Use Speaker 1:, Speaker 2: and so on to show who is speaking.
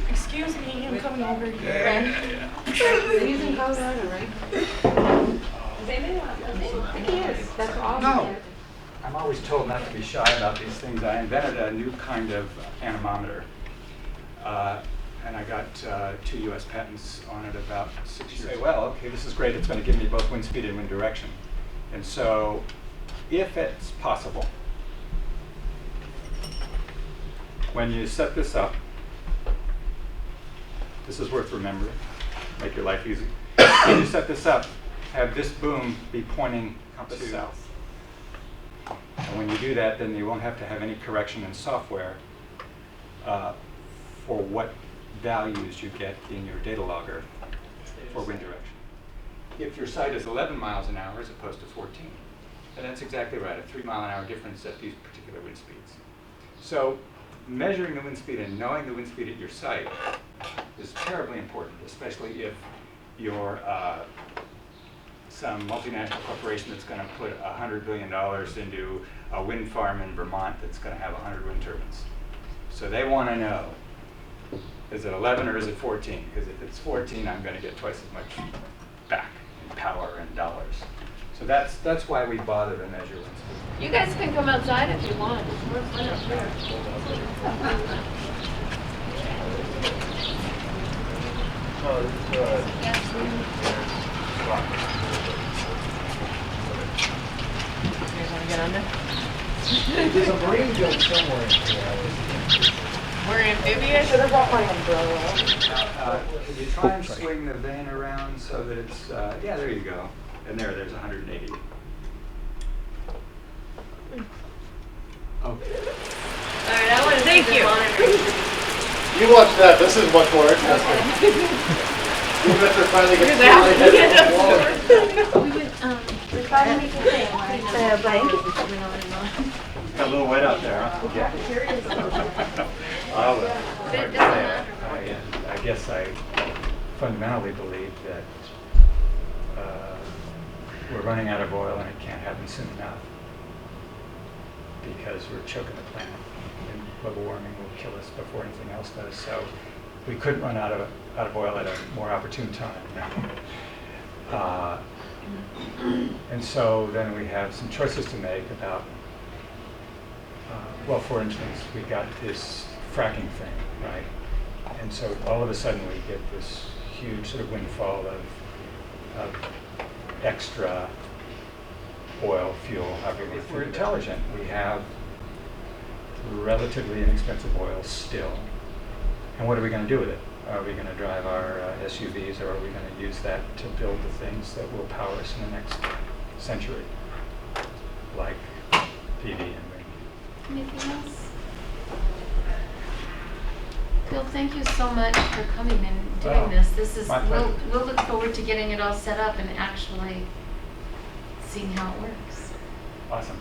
Speaker 1: Excuse me, I'm coming over here.
Speaker 2: He's in Colorado, right? I think he is. That's all.
Speaker 3: No. I'm always told not to be shy about these things. I invented a new kind of anemometer. And I got 2 US patents on it about 6 years ago. Well, okay, this is great. It's going to give me both wind speed and wind direction. And so, if it's possible, when you set this up, this is worth remembering, make your life easy. When you set this up, have this boom be pointing compass south. And when you do that, then you won't have to have any correction in software for what values you get in your data logger for wind direction. If your site is 11 miles an hour as opposed to 14, then that's exactly right, a 3 mile an hour difference at these particular wind speeds. So measuring the wind speed and knowing the wind speed at your site is terribly important, especially if you're some multinational corporation that's going to put $100 billion into a wind farm in Vermont that's going to have 100 wind turbines. So they want to know, is it 11 or is it 14? Because if it's 14, I'm going to get twice as much back in power and dollars. So that's why we bother to measure wind speed.
Speaker 2: You guys can come outside if you want. It's more fun up here. You guys want to get under?
Speaker 4: There's a marine joke somewhere in here.
Speaker 2: We're amphibious.
Speaker 1: Should have brought my umbrella.
Speaker 3: Can you try and swing the vane around so that it's, yeah, there you go. And there's 180. Okay.
Speaker 2: All right, I want to thank you.
Speaker 4: You watch that. This is much more interesting. You better finally get
Speaker 2: Here's the
Speaker 1: We're trying to make a thing, blanket.
Speaker 3: Got a little wet out there, huh? Yeah. I guess I fundamentally believe that we're running out of oil and it can't happen soon enough because we're choking the planet and global warming will kill us before anything else does. So we couldn't run out of oil at a more opportune time. And so then we have some choices to make about, well, for instance, we got this fracking thing, right? And so all of a sudden we get this huge sort of windfall of extra oil, fuel, however. If we're intelligent, we have relatively inexpensive oil still. And what are we going to do with it? Are we going to drive our SUVs, or are we going to use that to build the things that will power us in the next century, like PV and wind?
Speaker 2: Anything else? Bill, thank you so much for coming and doing this. This is we'll look forward to getting it all set up and actually seeing how it works.
Speaker 3: Awesome.